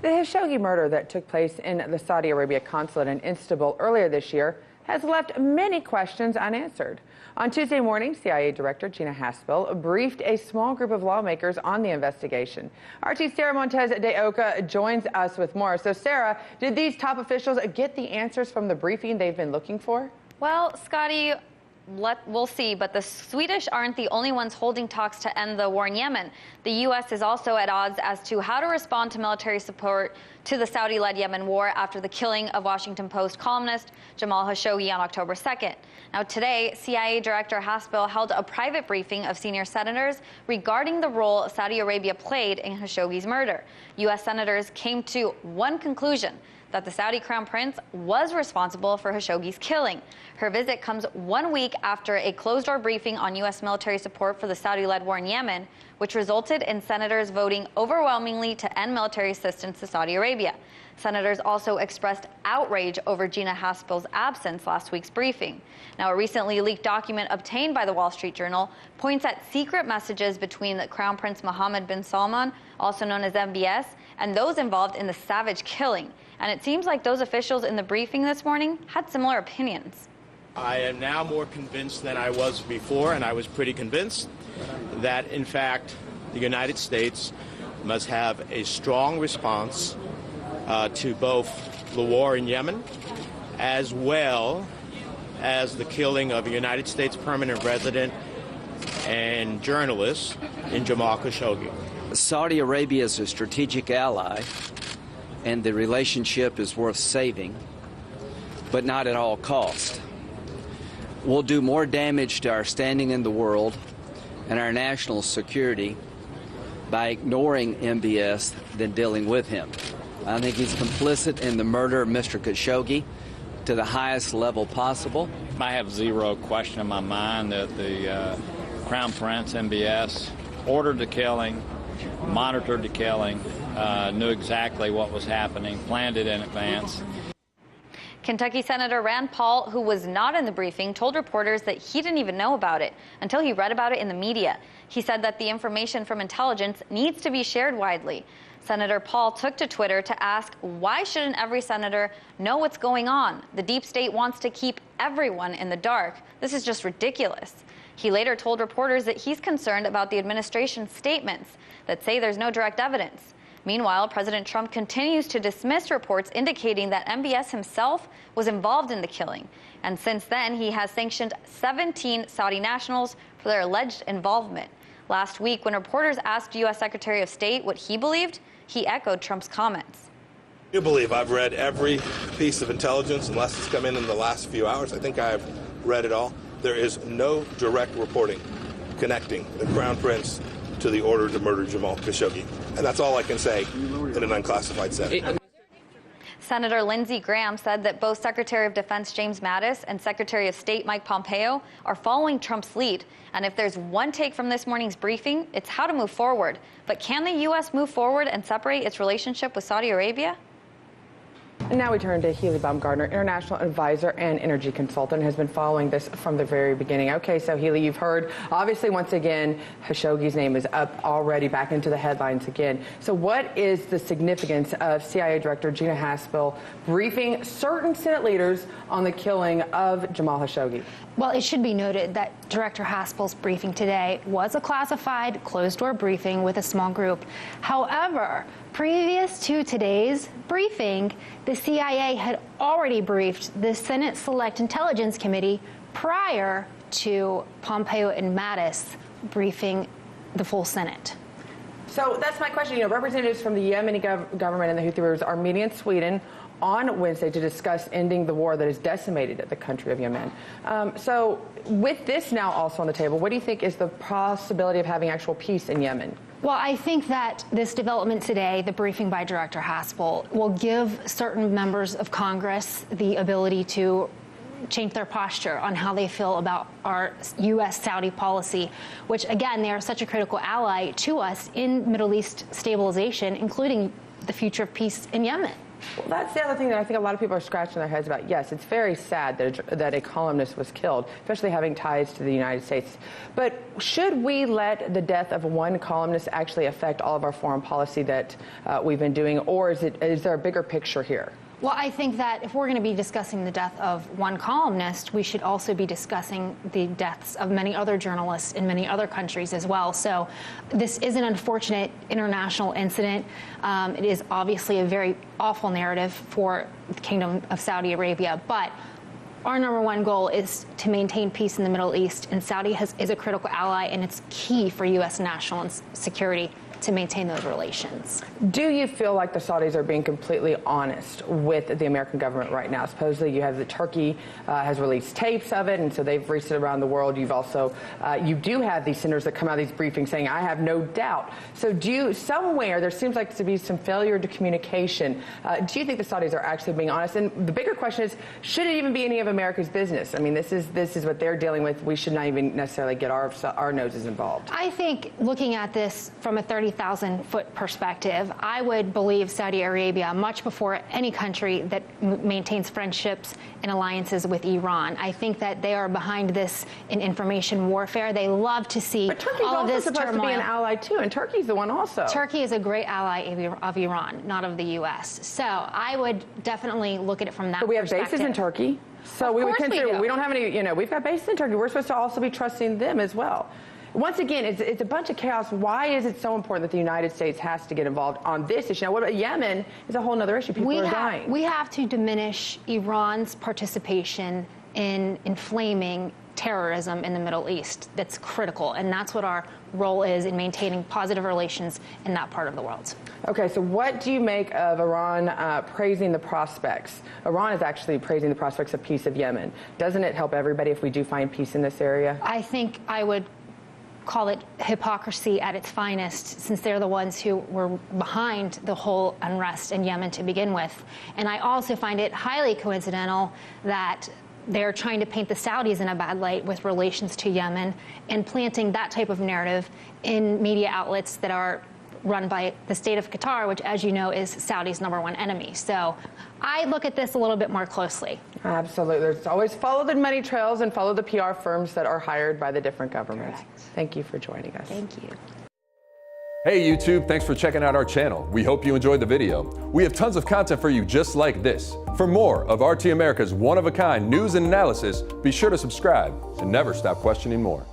The Khashoggi murder that took place in the Saudi Arabia consulate in Istanbul earlier this year has left many questions unanswered. On Tuesday morning, CIA Director Gina Haspel briefed a small group of lawmakers on the investigation. RT's Sara Montes de Oca joins us with more. So, Sara, did these top officials get the answers from the briefing they've been looking for? Well, Scotty, we'll see, but the Swedish aren't the only ones holding talks to end the war in Yemen. The U.S. is also at odds as to how to respond to military support to the Saudi-led Yemen war after the killing of Washington Post columnist Jamal Khashoggi on October 2nd. Now, today, CIA Director Haspel held a private briefing of senior senators regarding the role Saudi Arabia played in Khashoggi's murder. U.S. senators came to one conclusion: that the Saudi crown prince was responsible for Khashoggi's killing. Her visit comes 1 week after a closed-door briefing on U.S. military support for the Saudi-led war in Yemen, which resulted in senators voting overwhelmingly to end military assistance to Saudi Arabia. Senators also expressed outrage over Gina Haspel's absence last week's briefing. Now, a recently leaked document obtained by the Wall Street Journal points at secret messages between the Crown Prince Mohammed bin Salman, also known as MBS, and those involved in the savage killing. And it seems like those officials in the briefing this morning had similar opinions. I am now more convinced than I was before, and I was pretty convinced that, in fact, the United States must have a strong response to both the war in Yemen as well as the killing of a United States permanent resident and journalist in Jamal Khashoggi. Saudi Arabia is a strategic ally, and the relationship is worth saving, but not at all cost. We'll do more damage to our standing in the world and our national security by ignoring MBS than dealing with him. I think he's complicit in the murder of Mr. Khashoggi to the highest level possible. I have zero question in my mind that the Crown Prince, MBS, ordered the killing, monitored the killing, knew exactly what was happening, planned it in advance. Kentucky Senator Rand Paul, who was not in the briefing, told reporters that he didn't even know about it until he read about it in the media. He said that the information from intelligence needs to be shared widely. Senator Paul took to Twitter to ask, why shouldn't every senator know what's going on? The deep state wants to keep everyone in the dark. This is just ridiculous. He later told reporters that he's concerned about the administration's statements that say there's no direct evidence. Meanwhile, President Trump continues to dismiss reports indicating that MBS himself was involved in the killing. And since then, he has sanctioned 17 Saudi nationals for their alleged involvement. Last week, when reporters asked U.S. Secretary of State what he believed, he echoed Trump's comments. You believe I've read every piece of intelligence, unless it's come in the last few hours. I think I've read it all. There is no direct reporting connecting the Crown Prince to the order to murder Jamal Khashoggi. And that's all I can say in an unclassified setting. Senator Lindsey Graham said that both Secretary of Defense James Mattis and Secretary of State Mike Pompeo are following Trump's lead. And if there's one take from this morning's briefing, it's how to move forward. But can the U.S. move forward and separate its relationship with Saudi Arabia? And now we turn to Healy Baumgardner, international advisor and energy consultant, has been following this from the very beginning. Okay, so Healy, you've heard, obviously, once again, Khashoggi's name is up already, back into the headlines again. So what is the significance of CIA Director Gina Haspel briefing certain Senate leaders on the killing of Jamal Khashoggi? Well, it should be noted that Director Haspel's briefing today was a classified, closed-door briefing with a small group. However, previous to today's briefing, the CIA had already briefed the Senate Select Intelligence Committee prior to Pompeo and Mattis briefing the full Senate. So that's my question. You know, representatives from the Yemeni government and the Houthi rebels are meeting in Sweden on Wednesday to discuss ending the war that has decimated the country of Yemen. So with this now also on the table, what do you think is the possibility of having actual peace in Yemen? Well, I think that this development today, the briefing by Director Haspel, will give certain members of Congress the ability to change their posture on how they feel about our U.S.-Saudi policy, which, again, they are such a critical ally to us in Middle East stabilization, including the future of peace in Yemen. Well, that's the other thing that I think a lot of people are scratching their heads about. Yes, it's very sad that a columnist was killed, especially having ties to the United States. But should we let the death of one columnist actually affect all of our foreign policy that we've been doing, or is there a bigger picture here? Well, I think that if we're going to be discussing the death of one columnist, we should also be discussing the deaths of many other journalists in many other countries as well. So this is an unfortunate international incident. It is obviously a very awful narrative for the Kingdom of Saudi Arabia, but our number one goal is to maintain peace in the Middle East, and Saudi is a critical ally, and it's key for U.S. national security to maintain those relations. Do you feel like the Saudis are being completely honest with the American government right now? Supposedly you have the Turkey has released tapes of it, and so they've released it around the world. You've also, you do have these senators that come out of these briefings saying, I have no doubt. So somewhere there seems like to be some failure to communication. Do you think the Saudis are actually being honest? And the bigger question is, should it even be any of America's business? I mean, this is what they're dealing with. We should not even necessarily get our noses involved. I think looking at this from a 30,000-foot perspective, I would believe Saudi Arabia much before any country that maintains friendships and alliances with Iran. I think that they are behind this in information warfare. They love to see all of this turmoil. But Turkey's also supposed to be an ally too, and Turkey's the one also. Turkey is a great ally of Iran, not of the U.S. So I would definitely look at it from that perspective. But we have bases in Turkey, so we would consider we don't have any. We've got bases in Turkey. We're supposed to also be trusting them as well. Once again, it's a bunch of chaos. Why is it so important that the United States has to get involved on this issue? Now, what about Yemen? Is a whole other issue. People are dying. We have to diminish Iran's participation in inflaming terrorism in the Middle East. That's critical, and that's what our role is in maintaining positive relations in that part of the world. Okay, so what do you make of Iran praising the prospects? Iran is actually praising the prospects of peace of Yemen. Doesn't it help everybody if we do find peace in this area? I think I would call it hypocrisy at its finest, since they're the ones who were behind the whole unrest in Yemen to begin with. And I also find it highly coincidental that they're trying to paint the Saudis in a bad light with relations to Yemen and planting that type of narrative in media outlets that are run by the state of Qatar, which, as you know, is Saudi's #1 enemy. So I look at this a little bit more closely. Absolutely. There's always follow the money trails and follow the PR firms that are hired by the different governments. Correct. Thank you for joining us. Thank you. Hey YouTube, thanks for checking out our channel. We hope you enjoyed the video. We have tons of content for you just like this. For more of RT America's one-of-a-kind news and analysis, be sure to subscribe and never stop questioning more.